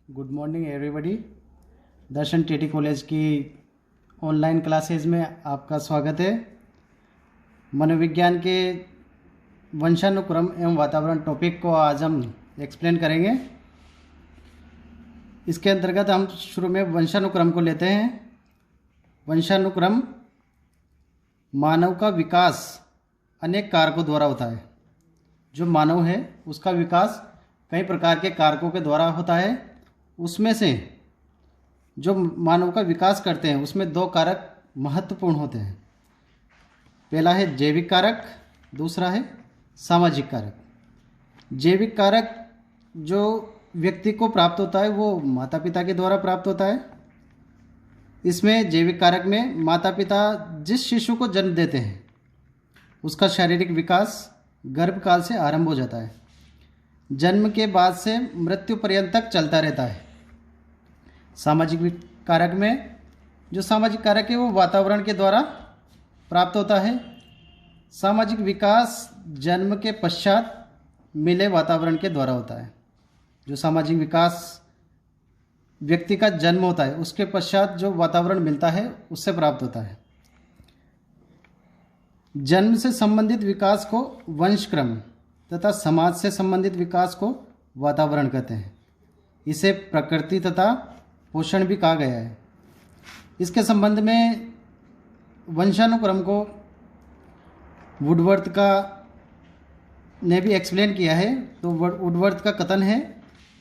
Good morning everybody. Darshan TT college की online classes में आपका स्वागत है। मनोविज्ञान के वंशानुक्रम एवं वातावरण टॉपिक को आज हम एक्सप्लेन करेंगे। इसके अंतर्गत हम शुरू में वंशानुक्रम को लेते हैं। वंशानुक्रम मानव का विकास अनेक कारकों द्वारा होता है। जो मानव है उसका विकास कई प्रकार के कारकों के द्वारा होता है। उसमें से जो मानव का विकास करते हैं उसमें दो कारक महत्वपूर्ण होते हैं। पहला है जैविक कारक, दूसरा है सामाजिक कारक। जैविक कारक जो व्यक्ति को प्राप्त होता है वो माता पिता के द्वारा प्राप्त होता है। इसमें जैविक कारक में माता पिता जिस शिशु को जन्म देते हैं उसका शारीरिक विकास गर्भकाल से आरंभ हो जाता है। जन्म के बाद से मृत्यु पर्यंत तक चलता रहता है। सामाजिक कारक में जो सामाजिक कारक है वो वातावरण के द्वारा प्राप्त होता है। सामाजिक विकास जन्म के पश्चात मिले वातावरण के द्वारा होता है। जो सामाजिक विकास व्यक्ति का जन्म होता है उसके पश्चात जो वातावरण मिलता है उससे प्राप्त होता है। जन्म से संबंधित विकास को वंशक्रम तथा समाज से संबंधित विकास को वातावरण कहते हैं। इसे प्रकृति तथा पोषण भी कहा गया है। इसके संबंध में वंशानुक्रम को वुडवर्थ का ने भी एक्सप्लेन किया है। तो वुडवर्थ का कथन है,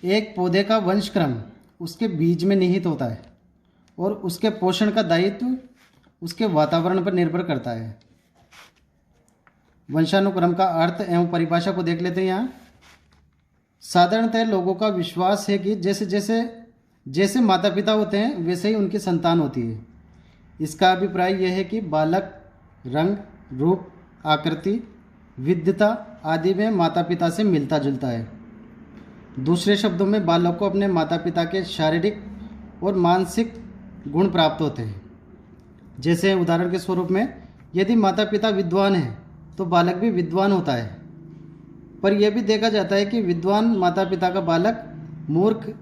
एक पौधे का वंशक्रम उसके बीज में निहित होता है और उसके पोषण का दायित्व उसके वातावरण पर निर्भर करता है। वंशानुक्रम का अर्थ एवं परिभाषा को देख लेते हैं। यहाँ साधारणतः लोगों का विश्वास है कि जैसे माता पिता होते हैं वैसे ही उनकी संतान होती है। इसका अभिप्राय यह है कि बालक रंग, रूप, आकृति, विद्वता आदि में माता पिता से मिलता जुलता है। दूसरे शब्दों में बालक को अपने माता पिता के शारीरिक और मानसिक गुण प्राप्त होते हैं। जैसे उदाहरण के स्वरूप में यदि माता पिता विद्वान हैं तो बालक भी विद्वान होता है। पर यह भी देखा जाता है कि विद्वान माता पिता का बालक मूर्ख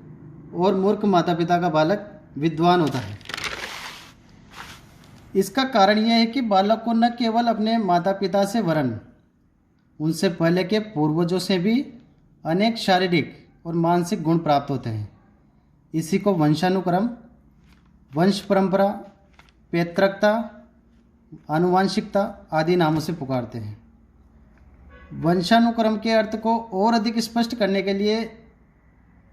और मूर्ख माता पिता का बालक विद्वान होता है। इसका कारण यह है कि बालक को न केवल अपने माता पिता से वरन उनसे पहले के पूर्वजों से भी अनेक शारीरिक और मानसिक गुण प्राप्त होते हैं। इसी को वंशानुक्रम, वंश परंपरा, पैतृकता, आनुवांशिकता आदि नामों से पुकारते हैं। वंशानुक्रम के अर्थ को और अधिक स्पष्ट करने के लिए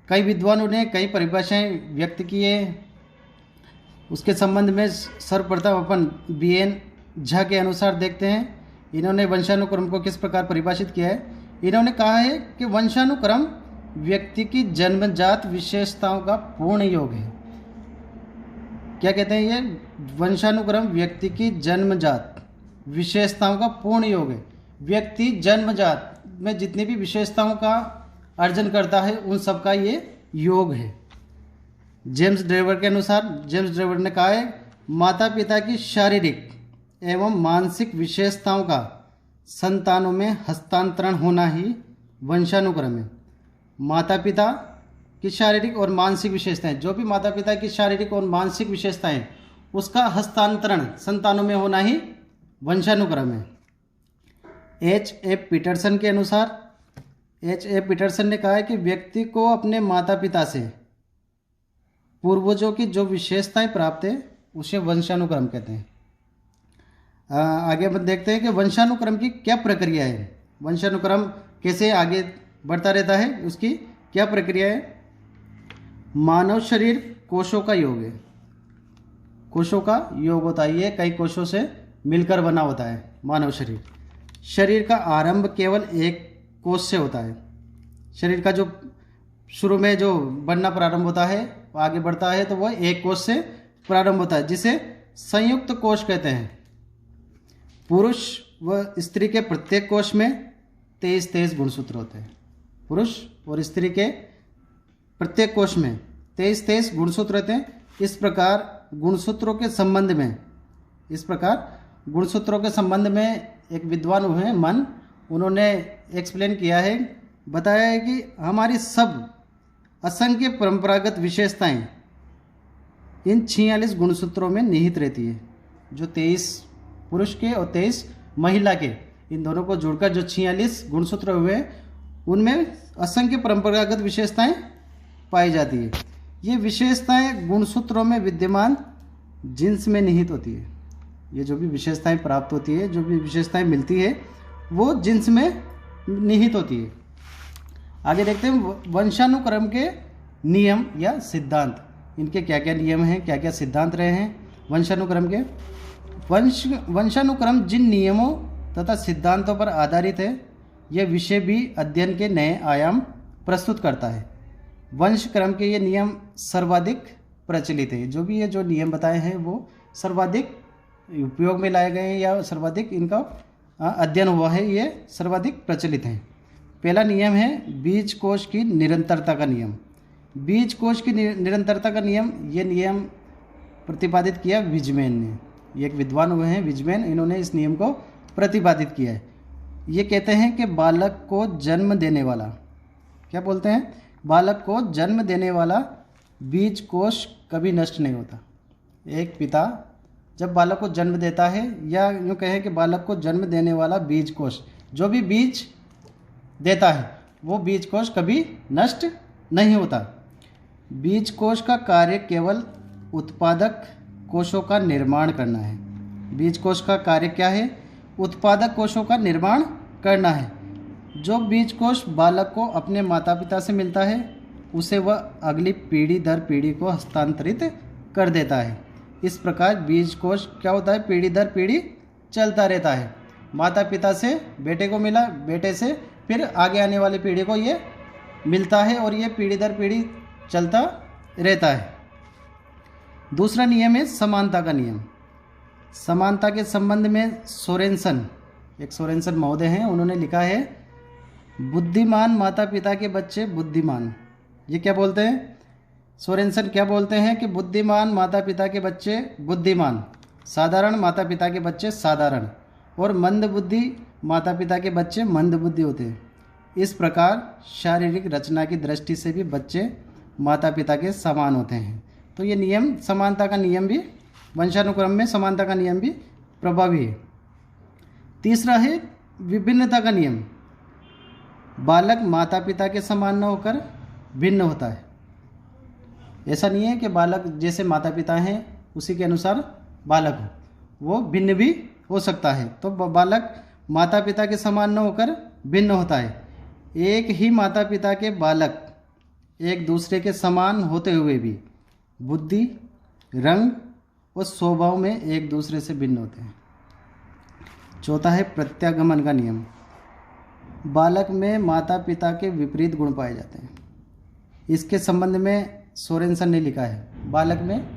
कई विद्वानों ने कई परिभाषाएं व्यक्त की है। उसके संबंध में सर्वप्रथम अपन BN झा के अनुसार देखते हैं। इन्होंने वंशानुक्रम को किस प्रकार परिभाषित किया है। इन्होंने कहा है कि वंशानुक्रम व्यक्ति की जन्मजात विशेषताओं का पूर्ण योग है। क्या कहते हैं ये? वंशानुक्रम व्यक्ति की जन्मजात विशेषताओं का पूर्ण योग है। व्यक्ति जन्मजात में जितनी भी विशेषताओं का अर्जन करता है उन सब का ये योग है। जेम्स ड्रेवर के अनुसार, जेम्स ड्रेवर ने कहा है, माता पिता की शारीरिक एवं मानसिक विशेषताओं का संतानों में हस्तांतरण होना ही वंशानुक्रम है। माता पिता की शारीरिक और मानसिक विशेषताएं, जो भी माता पिता की शारीरिक और मानसिक विशेषताएं उसका हस्तांतरण संतानों में होना ही वंशानुक्रम है। H.A. पीटरसन के अनुसार, H.A. पीटरसन ने कहा है कि व्यक्ति को अपने माता पिता से पूर्वजों की जो विशेषताएं प्राप्त है उसे वंशानुक्रम कहते हैं। आगे हम देखते हैं कि वंशानुक्रम की क्या प्रक्रिया है। वंशानुक्रम कैसे आगे बढ़ता रहता है, उसकी क्या प्रक्रिया है। मानव शरीर कोशों का योग है। कोशों का योग होता है, ये कई कोशों से मिलकर बना होता है मानव शरीर। शरीर का आरंभ केवल एक कोश से होता है। शरीर का जो शुरू में जो बनना प्रारंभ होता है, आगे बढ़ता है तो वह एक कोश से प्रारंभ होता है, जिसे संयुक्त कोश कहते हैं। पुरुष व स्त्री के प्रत्येक कोश में 23 गुणसूत्र होते हैं। पुरुष और स्त्री के प्रत्येक कोश में 23 गुणसूत्र रहते हैं। इस प्रकार गुणसूत्रों के संबंध में एक विद्वान हुए हैं मन, उन्होंने एक्सप्लेन किया है, बताया है कि हमारी सब असंख्य परंपरागत विशेषताएं इन 46 गुणसूत्रों में निहित रहती है। जो 23 पुरुष के और 23 महिला के, इन दोनों को जोड़कर जो 46 गुणसूत्र हुए उनमें असंख्य परंपरागत विशेषताएं पाई जाती है। ये विशेषताएं गुणसूत्रों में विद्यमान जिन्स में निहित होती है। ये जो भी विशेषताएं प्राप्त होती है, जो भी विशेषताएं मिलती है, वो जिन्स में निहित होती है। आगे देखते हैं वंशानुक्रम के नियम या सिद्धांत। इनके क्या क्या नियम हैं, क्या क्या सिद्धांत रहे हैं वंशानुक्रम के। वंशानुक्रम जिन नियमों तथा सिद्धांतों पर आधारित है, यह विषय भी अध्ययन के नए आयाम प्रस्तुत करता है। वंशक्रम के ये नियम सर्वाधिक प्रचलित है। जो भी ये जो नियम बताए हैं वो सर्वाधिक उपयोग में लाए गए हैं या सर्वाधिक इनका अध्ययन हुआ है, ये सर्वाधिक प्रचलित हैं। पहला नियम है बीज कोश की निरंतरता का नियम। बीज कोश की निरंतरता का नियम, ये नियम प्रतिपादित किया विजमैन ने। ये एक विद्वान हुए हैं विजमैन, इन्होंने इस नियम को प्रतिपादित किया है। ये कहते हैं कि बालक को जन्म देने वाला, क्या बोलते हैं, बालक को जन्म देने वाला बीज कोश कभी नष्ट नहीं होता। एक पिता जब बालक को जन्म देता है, या यूँ कहें कि बालक को जन्म देने वाला बीज कोश, जो भी बीज देता है वो बीज कोश कभी नष्ट नहीं होता। बीज कोश का कार्य केवल उत्पादक कोशों का निर्माण करना है। बीज कोश का कार्य क्या है, उत्पादक कोशों का निर्माण करना है। जो बीज कोश बालक को अपने माता पिता से मिलता है उसे वह अगली पीढ़ी दर पीढ़ी को हस्तांतरित कर देता है। इस प्रकार बीज कोश क्या होता है, पीढ़ी दर पीढ़ी चलता रहता है। माता पिता से बेटे को मिला, बेटे से फिर आगे आने वाली पीढ़ी को ये मिलता है और ये पीढ़ी दर पीढ़ी चलता रहता है। दूसरा नियम है समानता का नियम। समानता के संबंध में सोरेनसन, एक सोरेनसन महोदय हैं, उन्होंने लिखा है बुद्धिमान माता पिता के बच्चे बुद्धिमान। ये क्या बोलते हैं, सोरेनसन क्या बोलते हैं कि बुद्धिमान माता पिता के बच्चे बुद्धिमान, साधारण माता पिता के बच्चे साधारण और मंद बुद्धि माता पिता के बच्चे मंद बुद्धि होते हैं। इस प्रकार शारीरिक रचना की दृष्टि से भी बच्चे माता पिता के समान होते हैं। तो ये नियम, समानता का नियम भी, वंशानुक्रम में समानता का नियम भी प्रभावी है। तीसरा है विभिन्नता का नियम। बालक माता पिता के समान न होकर भिन्न होता है। ऐसा नहीं है कि बालक जैसे माता पिता हैं उसी के अनुसार बालक हो, वो भिन्न भी हो सकता है। तो बालक माता पिता के समान न होकर भिन्न होता है। एक ही माता पिता के बालक एक दूसरे के समान होते हुए भी बुद्धि, रंग और स्वभाव में एक दूसरे से भिन्न होते हैं। चौथा है प्रत्यागमन का नियम। बालक में माता पिता के विपरीत गुण पाए जाते हैं। इसके संबंध में सोरेनसन ने लिखा है बालक में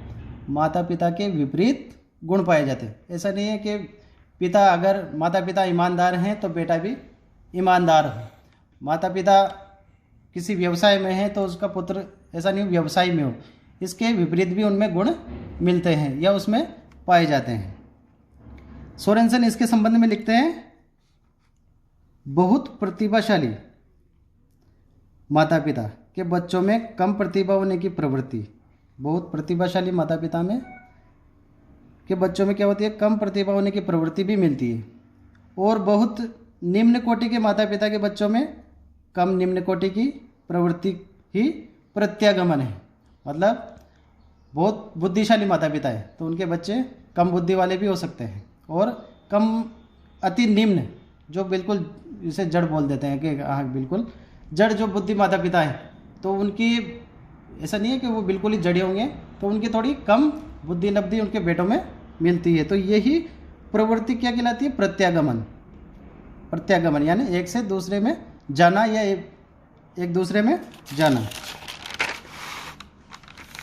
माता पिता के विपरीत गुण पाए जाते हैं। ऐसा नहीं है कि पिता, अगर माता पिता ईमानदार हैं तो बेटा भी ईमानदार हो, माता पिता किसी व्यवसाय में है तो उसका पुत्र ऐसा नहीं व्यवसाय में हो। इसके विपरीत भी उनमें गुण मिलते हैं या उसमें पाए जाते हैं। सोरेनसन इसके संबंध में लिखते हैं बहुत प्रतिभाशाली माता पिता के बच्चों में कम प्रतिभा होने की प्रवृत्ति। बहुत प्रतिभाशाली माता पिता में के बच्चों में क्या होती है, कम प्रतिभा होने की प्रवृत्ति भी मिलती है। और बहुत निम्न कोटि के माता पिता के बच्चों में कम निम्न कोटि की प्रवृत्ति ही प्रत्यागमन है। मतलब बहुत बुद्धिशाली माता पिता है तो उनके बच्चे कम बुद्धि वाले भी हो सकते हैं, और कम अति निम्न जो बिल्कुल इसे जड़ बोल देते हैं कि हाँ बिल्कुल जड़ जो बुद्धि माता पिता है, तो उनकी ऐसा नहीं है कि वो बिल्कुल ही जड़े होंगे, तो उनकी थोड़ी कम बुद्धि लब्धि उनके बेटों में मिलती है। तो यही प्रवृत्ति क्या कहलाती है, प्रत्यागमन। प्रत्यागमन यानी एक से दूसरे में जाना या एक दूसरे में जाना।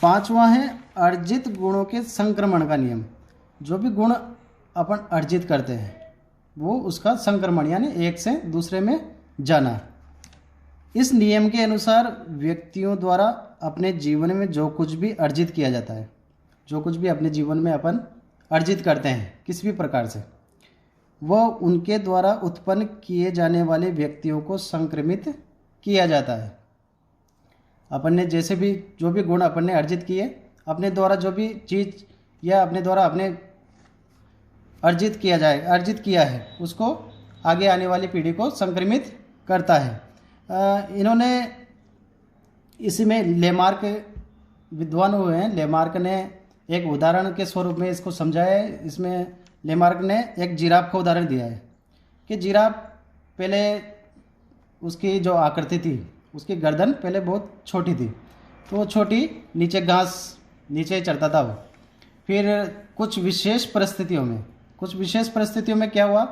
पांचवा है अर्जित गुणों के संक्रमण का नियम। जो भी गुण अपन अर्जित करते हैं वो उसका संक्रमण यानी एक से दूसरे में जाना। इस नियम के अनुसार व्यक्तियों द्वारा अपने जीवन में जो कुछ भी अर्जित किया जाता है, जो कुछ भी अपने जीवन में अपन अर्जित करते हैं किसी भी प्रकार से, वह उनके द्वारा उत्पन्न किए जाने वाले व्यक्तियों को संक्रमित किया जाता है। अपन ने जैसे भी जो भी गुण अपन ने अर्जित किए, अपने द्वारा जो भी चीज़ या अपने द्वारा अपने अर्जित किया है उसको आगे आने वाली पीढ़ी को संक्रमित करता है। इन्होंने इसी में लेमार्क विद्वान हुए हैं, लेमार्क ने एक उदाहरण के स्वरूप में इसको समझाया है। इसमें लेमार्क ने एक जिराफ का उदाहरण दिया है कि जिराफ पहले उसकी जो आकृति थी, उसकी गर्दन पहले बहुत छोटी थी, तो वो छोटी नीचे घास नीचे चढ़ता था वो। फिर कुछ विशेष परिस्थितियों में क्या हुआ,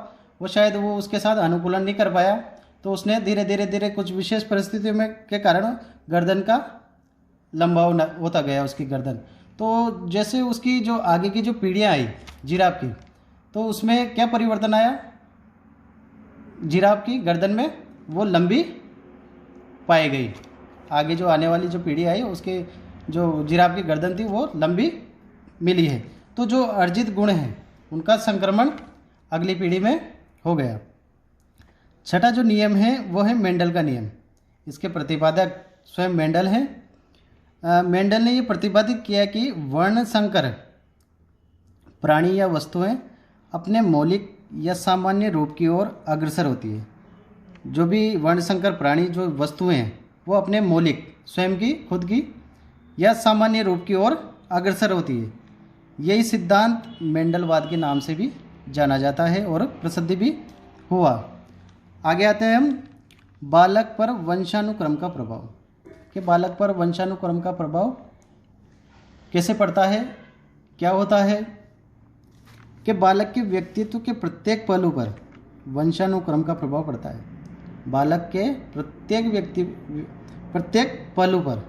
वो शायद वो उसके साथ अनुकूलन नहीं कर पाया, तो उसने धीरे धीरे कुछ विशेष परिस्थितियों में के कारण गर्दन का लंबा होता गया उसकी गर्दन। तो जैसे उसकी जो आगे की जो पीढ़ियाँ आई जिराफ की, तो उसमें क्या परिवर्तन आया, जिराफ की गर्दन में वो लंबी पाई गई। आगे जो आने वाली जो पीढ़ी आई उसके जो जिराफ की गर्दन थी वो लंबी मिली है। तो जो अर्जित गुण हैं उनका संक्रमण अगली पीढ़ी में हो गया। छठा जो नियम है वो है मेंडल का नियम। इसके प्रतिपादक स्वयं मेंडल हैं। मेंडल ने ये प्रतिपादित किया कि वर्ण संकर प्राणी या वस्तुएं अपने मौलिक या सामान्य रूप की ओर अग्रसर होती है। जो भी वर्णसंकर प्राणी जो वस्तुएं हैं वो अपने मौलिक स्वयं की खुद की या सामान्य रूप की ओर अग्रसर होती है। यही सिद्धांत मेंडलवाद के नाम से भी जाना जाता है और प्रसिद्ध भी हुआ। आगे आते हैं हम बालक पर वंशानुक्रम का प्रभाव, कि बालक पर वंशानुक्रम का प्रभाव कैसे पड़ता है, क्या होता है कि बालक के व्यक्तित्व के प्रत्येक पहलू पर वंशानुक्रम का प्रभाव पड़ता है। बालक के प्रत्येक पहलू पर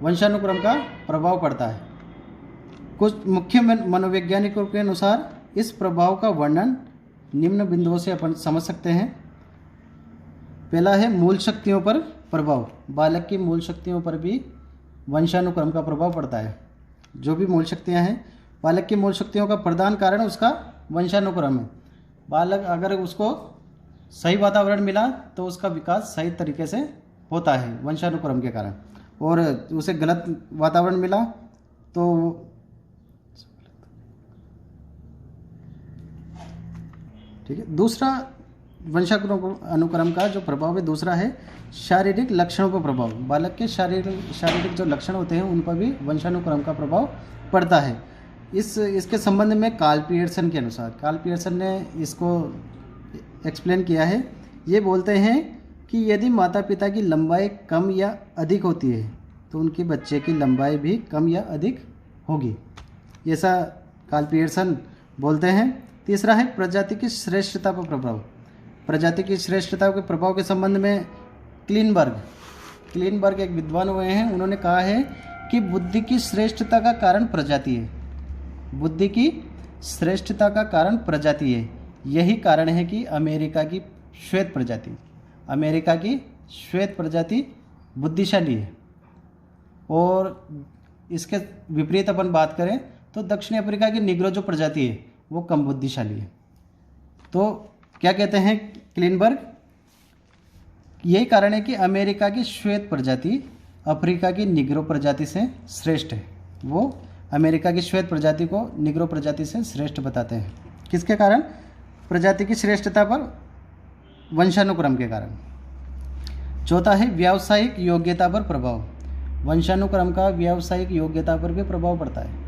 वंशानुक्रम का प्रभाव पड़ता है। कुछ मुख्य मनोवैज्ञानिकों के अनुसार इस प्रभाव का वर्णन निम्न बिंदुओं से अपन समझ सकते हैं। पहला है मूल शक्तियों पर प्रभाव। बालक की मूल शक्तियों पर भी वंशानुक्रम का प्रभाव पड़ता है। जो भी मूल शक्तियां हैं, बालक की मूल शक्तियों का प्रधान कारण उसका वंशानुक्रम है। बालक अगर उसको सही वातावरण मिला तो उसका विकास सही तरीके से होता है वंशानुक्रम के कारण, और उसे गलत वातावरण मिला तो ठीक है। दूसरा वंशानुक्रम का जो प्रभाव है, दूसरा है शारीरिक लक्षणों पर प्रभाव। बालक के शारीरिक जो लक्षण होते हैं उन पर भी वंशानुक्रम का प्रभाव पड़ता है। इसके संबंध में कार्ल पियर्सन के अनुसार, कार्ल पियर्सन ने इसको एक्सप्लेन किया है। ये बोलते हैं कि यदि माता पिता की लंबाई कम या अधिक होती है तो उनके बच्चे की लंबाई भी कम या अधिक होगी, ऐसा कार्ल पियर्सन बोलते हैं। तीसरा है प्रजाति की श्रेष्ठता पर प्रभाव। प्रजाति की श्रेष्ठता के प्रभाव के संबंध में क्लीनबर्ग एक विद्वान हुए हैं। उन्होंने कहा है कि बुद्धि की श्रेष्ठता का कारण प्रजाति है। बुद्धि की श्रेष्ठता का कारण प्रजाति है। यही कारण है कि अमेरिका की श्वेत प्रजाति बुद्धिशाली है, और इसके विपरीत अपन बात करें तो दक्षिण अफ्रीका की निग्रो जो प्रजाति है वो कम बुद्धिशाली है। तो क्या कहते हैं क्लीनबर्ग, यही कारण है कि अमेरिका की श्वेत प्रजाति अफ्रीका की निग्रो प्रजाति से श्रेष्ठ है। वो अमेरिका की श्वेत प्रजाति को निग्रो प्रजाति से श्रेष्ठ बताते हैं। किसके कारण? प्रजाति की श्रेष्ठता पर वंशानुक्रम के कारण। चौथा है व्यावसायिक योग्यता पर प्रभाव। वंशानुक्रम का व्यावसायिक योग्यता पर भी प्रभाव पड़ता है।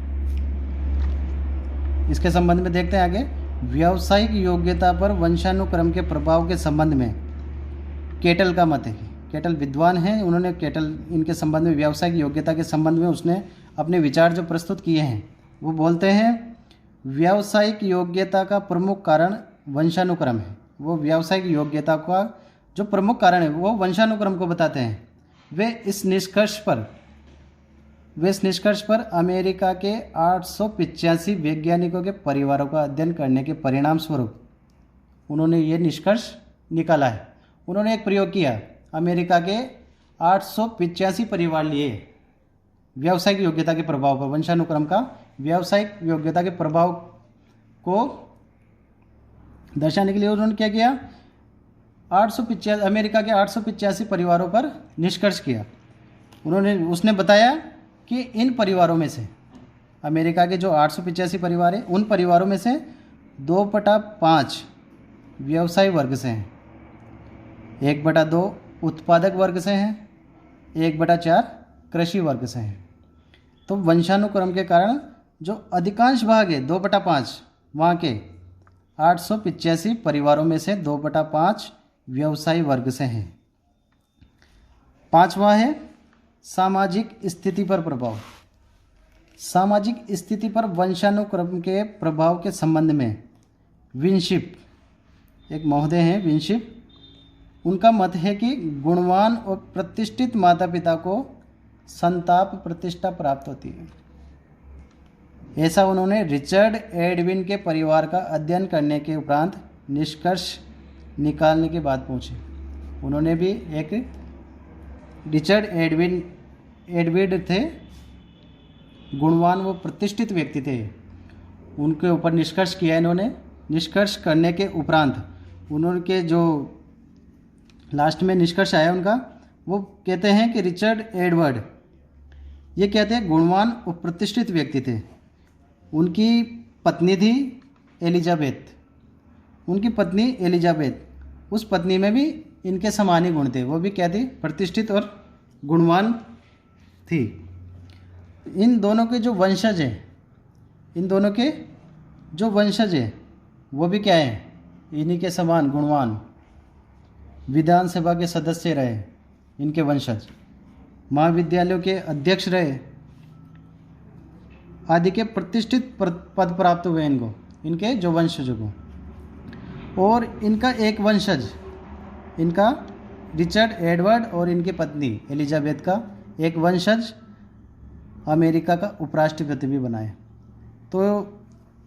इसके संबंध में देखते हैं आगे। व्यावसायिक योग्यता पर वंशानुक्रम के प्रभाव के संबंध में केटल का मत है। केटल विद्वान हैं, उन्होंने इनके संबंध में व्यावसायिक योग्यता के संबंध में उसने अपने विचार जो प्रस्तुत किए हैं। वो बोलते हैं व्यावसायिक योग्यता का प्रमुख कारण वंशानुक्रम है। वो व्यावसायिक योग्यता का जो प्रमुख कारण है वो वंशानुक्रम को बताते हैं। वे इस निष्कर्ष पर अमेरिका के 885 वैज्ञानिकों के परिवारों का अध्ययन करने के परिणाम स्वरूप उन्होंने ये निष्कर्ष निकाला है। उन्होंने एक प्रयोग किया, अमेरिका के 885 परिवार लिए व्यावसायिक योग्यता के प्रभाव पर, वंशानुक्रम का व्यावसायिक योग्यता के प्रभाव को दर्शाने के लिए उन्होंने क्या किया, अमेरिका के 885 परिवारों पर निष्कर्ष किया। उसने बताया कि इन परिवारों में से, अमेरिका के जो 885 परिवार हैं, उन परिवारों में से 2/5 व्यवसाय वर्ग से हैं, 1/2 उत्पादक वर्ग से हैं, 1/4 कृषि वर्ग से हैं। तो वंशानुक्रम के कारण जो अधिकांश भाग है 2/5 वहाँ के 885 परिवारों में से 2/5 व्यवसायी वर्ग से हैं। 5वां है सामाजिक स्थिति पर प्रभाव। सामाजिक स्थिति पर वंशानुक्रम के प्रभाव के संबंध में विनशिप, एक महोदय हैं विनशिप, उनका मत है कि गुणवान और प्रतिष्ठित माता पिता को संताप प्रतिष्ठा प्राप्त होती है। ऐसा उन्होंने रिचर्ड एडविन के परिवार का अध्ययन करने के उपरांत निष्कर्ष निकालने के बाद पहुँचे। उन्होंने भी एक रिचर्ड एडविन थे, गुणवान व प्रतिष्ठित व्यक्ति थे, उनके ऊपर निष्कर्ष किया इन्होंने। निष्कर्ष करने के उपरांत उन्होंने जो लास्ट में निष्कर्ष आया उनका, वो कहते हैं कि रिचर्ड एडवर्ड ये कहते हैं गुणवान और प्रतिष्ठित व्यक्ति थे। उनकी पत्नी थी एलिजाबेथ, उनकी पत्नी एलिजाबेथ, उस पत्नी में भी इनके समान ही गुण थे, वो भी क्या थी, प्रतिष्ठित और गुणवान थी। इन दोनों के जो वंशज हैं, इन दोनों के जो वंशज हैं वो भी क्या है, इन्हीं के समान गुणवान, विधानसभा के सदस्य रहे इनके वंशज, महाविद्यालयों के अध्यक्ष रहे आदि के प्रतिष्ठित पद प्राप्त हुए इनको, इनके जो वंशजों को। और इनका एक वंशज, इनका रिचर्ड एडवर्ड और इनकी पत्नी एलिजाबेथ का एक वंशज अमेरिका का उपराष्ट्रपति भी बनाए। तो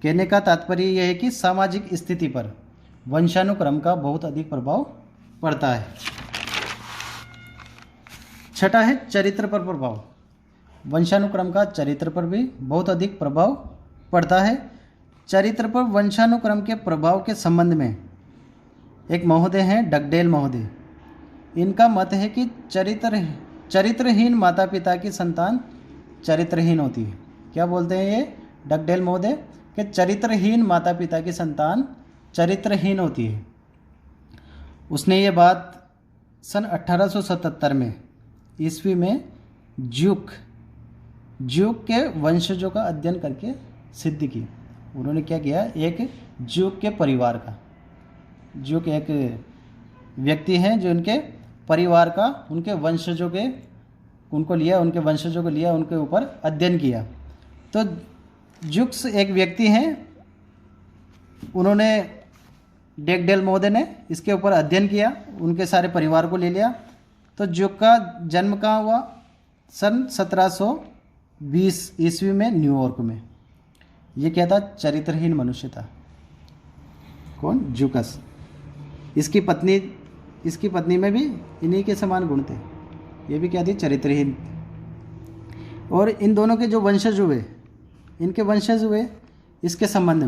कहने का तात्पर्य यह है कि सामाजिक स्थिति पर वंशानुक्रम का बहुत अधिक प्रभाव पड़ता है। छठा है चरित्र पर प्रभाव। वंशानुक्रम का चरित्र पर भी बहुत अधिक प्रभाव पड़ता है। चरित्र पर वंशानुक्रम के प्रभाव के संबंध में एक महोदय हैं डगडेल महोदय। इनका मत है कि चरित्रहीन माता पिता की संतान चरित्रहीन होती है। क्या बोलते हैं ये डगडेल महोदय कि चरित्रहीन माता पिता की संतान चरित्रहीन होती है। उसने ये बात सन 1877 में ईस्वी में ज्यूक के वंशजों का अध्ययन करके सिद्ध की। उन्होंने क्या किया, एक ज्यूक के परिवार का, ज्यूक एक व्यक्ति हैं जो इनके परिवार का, उनके वंशजों के उनको लिया, उनके वंशजों को लिया, उनके ऊपर अध्ययन किया। तो ज्यूक्स एक व्यक्ति हैं, उन्होंने डगडेल महोदय ने इसके ऊपर अध्ययन किया, उनके सारे परिवार को ले लिया। तो ज्यूक का जन्म कहाँ हुआ, सन 1720 ईस्वी में न्यूयॉर्क में। ये क्या था, चरित्रहीन मनुष्य था। कौन, ज्यूकस। इसकी पत्नी में भी इन्हीं के समान गुण थे, ये भी क्या थी, चरित्रहीन। और इन दोनों के जो वंशज हुए, इनके वंशज हुए, इसके संबंध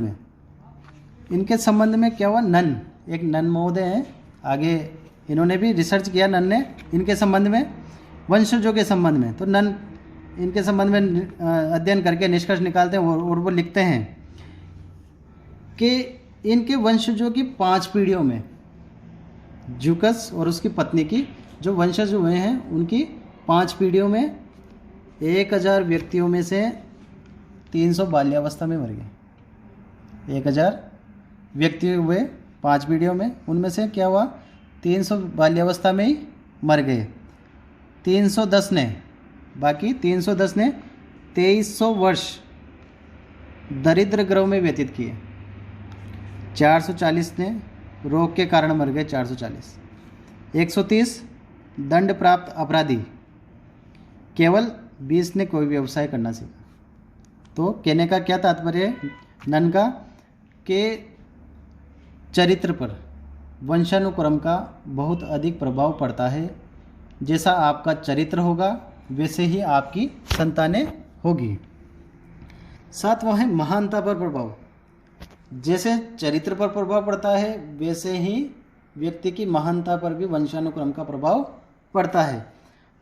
में क्या हुआ, नन, एक नन महोदय हैं, आगे इन्होंने भी रिसर्च किया, नन ने, इनके संबंध में, वंशजों के संबंध में। तो नन इनके संबंध में अध्ययन करके निष्कर्ष निकालते हैं और वो लिखते हैं कि इनके वंशजों की 5 पीढ़ियों में, ज्यूकस और उसकी पत्नी की जो वंशज हुए हैं, उनकी 5 पीढ़ियों में 1000 व्यक्तियों में से 300 बाल्यावस्था में मर गए। 1000 व्यक्ति हुए 5 पीढ़ियों में, उनमें से क्या हुआ, 300 बाल्यावस्था में ही मर गए। 310 ने 2300 वर्ष दरिद्र गृह में व्यतीत किए। 440 ने रोग के कारण मर गए, 440। 130 दंड प्राप्त अपराधी, केवल 20 ने कोई व्यवसाय करना सीखा। तो कहने का क्या तात्पर्य है नन का, कि चरित्र पर वंशानुक्रम का बहुत अधिक प्रभाव पड़ता है। जैसा आपका चरित्र होगा वैसे ही आपकी संतानें होगी। 7वां है महानता पर प्रभाव। जैसे चरित्र पर प्रभाव पड़ता है वैसे ही व्यक्ति की महानता पर भी वंशानुक्रम का प्रभाव पड़ता है।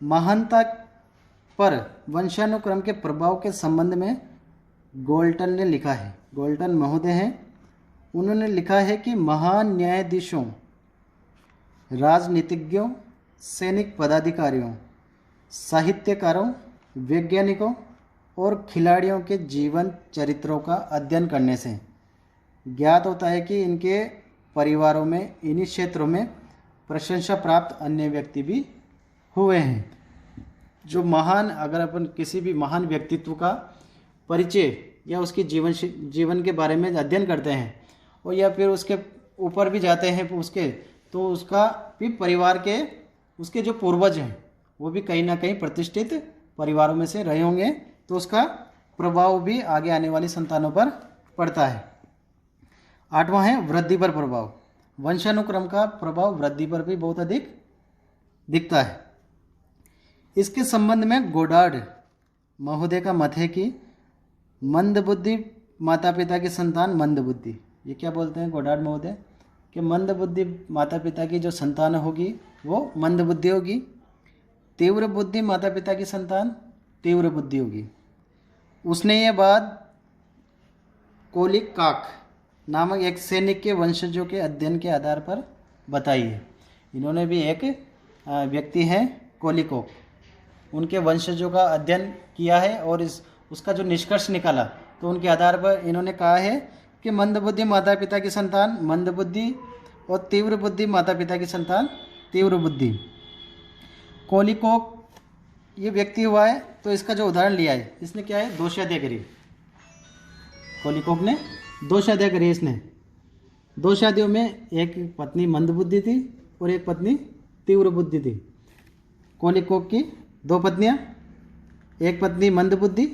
महानता पर वंशानुक्रम के प्रभाव के संबंध में गोल्टन ने लिखा है, गोल्टन महोदय हैं, उन्होंने लिखा है कि महान न्यायाधीशों, राजनीतिज्ञों, सैनिक पदाधिकारियों, साहित्यकारों, वैज्ञानिकों और खिलाड़ियों के जीवन चरित्रों का अध्ययन करने से ज्ञात होता है कि इनके परिवारों में इन्हीं क्षेत्रों में प्रशंसा प्राप्त अन्य व्यक्ति भी हुए हैं। जो महान, अगर अपन किसी भी महान व्यक्तित्व का परिचय या उसकी जीवन के बारे में अध्ययन करते हैं और या फिर उसके ऊपर भी जाते हैं उसके, तो उसका भी परिवार के उसके जो पूर्वज हैं वो भी कहीं ना कहीं प्रतिष्ठित परिवारों में से रहे होंगे, तो उसका प्रभाव भी आगे आने वाली संतानों पर पड़ता है। 8वां है वृद्धि पर प्रभाव। वंशानुक्रम का प्रभाव वृद्धि पर भी बहुत अधिक दिखता है। इसके संबंध में गोडार्ड महोदय का मत है कि मंदबुद्धि माता पिता की संतान मंदबुद्धि, ये क्या बोलते हैं गोडार्ड महोदय कि मंदबुद्धि माता पिता की जो संतान होगी वो मंदबुद्धि होगी, तीव्र बुद्धि माता पिता की संतान तीव्र बुद्धि होगी। उसने ये बात कोलिकाक नामक एक सैनिक के वंशजों के अध्ययन के आधार पर बताई है। इन्होंने भी एक व्यक्ति हैं कोलिकोक, उनके वंशजों का अध्ययन किया है और उसका जो निष्कर्ष निकाला तो उनके आधार पर इन्होंने कहा है कि मंदबुद्धि माता पिता की संतान मंदबुद्धि और तीव्र बुद्धि माता पिता की संतान तीव्र बुद्धि। कोलिकोक ये व्यक्ति हुआ है, तो इसका जो उदाहरण लिया है इसने क्या है, 2 शादियाँ करी। कोलिकोक ने 2 शादियाँ करी। इसने 2 शादियों में एक पत्नी मंदबुद्धि थी और एक पत्नी तीव्र बुद्धि थी। कोलिकोक की 2 पत्नियाँ, एक पत्नी मंदबुद्धि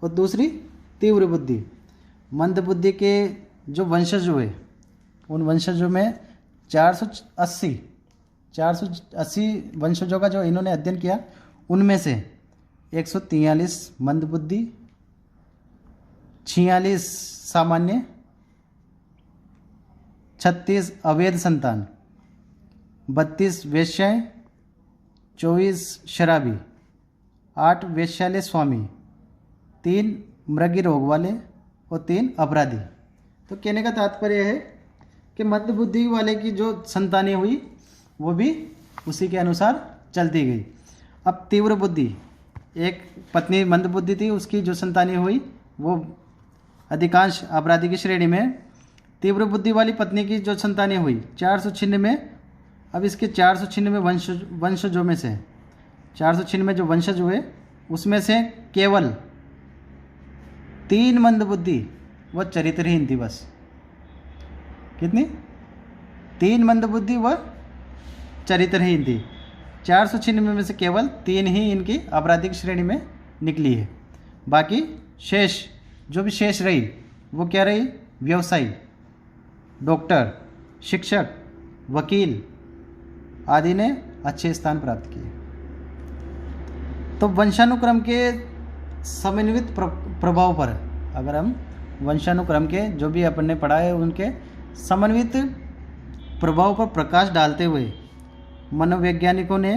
और दूसरी तीव्र बुद्धि। मंदबुद्धि के जो वंशज हुए उन वंशजों में 480 वंशजों का जो इन्होंने अध्ययन किया, उनमें से 143 मंदबुद्धि, 46 सामान्य, 36 अवैध संतान, 32 वेश्याएं, 24 शराबी, 8 वेश्यालय स्वामी, 3 मृगी रोग वाले और 3 अपराधी। तो कहने का तात्पर्य है कि मंदबुद्धि वाले की जो संतानें हुई वो भी उसी के अनुसार चलती गई। अब तीव्र बुद्धि, एक पत्नी मंदबुद्धि थी, उसकी जो संतानें हुई वो अधिकांश अपराधी की श्रेणी में। तीव्र बुद्धि वाली पत्नी की जो संतानें हुई 496, अब इसके 496 वंशजों में से 496 जो वंशज हुए उसमें से केवल 3 मंदबुद्धि व चरित्रहीन थी। बस कितनी? 3 मंदबुद्धि व चरित्रहीन थी। 496 में से केवल 3 ही इनकी आपराधिक श्रेणी में निकली है। बाकी शेष जो भी शेष रही वो क्या रही? व्यवसायी, डॉक्टर, शिक्षक, वकील आदि ने अच्छे स्थान प्राप्त किए। तो वंशानुक्रम के समन्वित प्रभाव पर, अगर हम वंशानुक्रम के जो भी अपन ने पढ़ा है उनके समन्वित प्रभाव पर प्रकाश डालते हुए मनोवैज्ञानिकों ने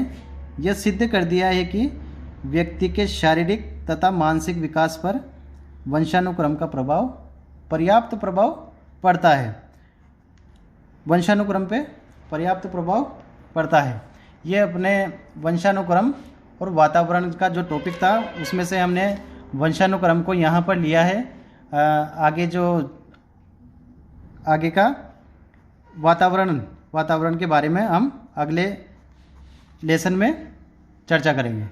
यह सिद्ध कर दिया है कि व्यक्ति के शारीरिक तथा मानसिक विकास पर वंशानुक्रम का प्रभाव, पर्याप्त प्रभाव पड़ता है। वंशानुक्रम पे पर्याप्त प्रभाव पड़ता है। ये अपने वंशानुक्रम और वातावरण का जो टॉपिक था उसमें से हमने वंशानुक्रम को यहाँ पर लिया है। आगे का वातावरण के बारे में हम अगले लेसन में चर्चा करेंगे।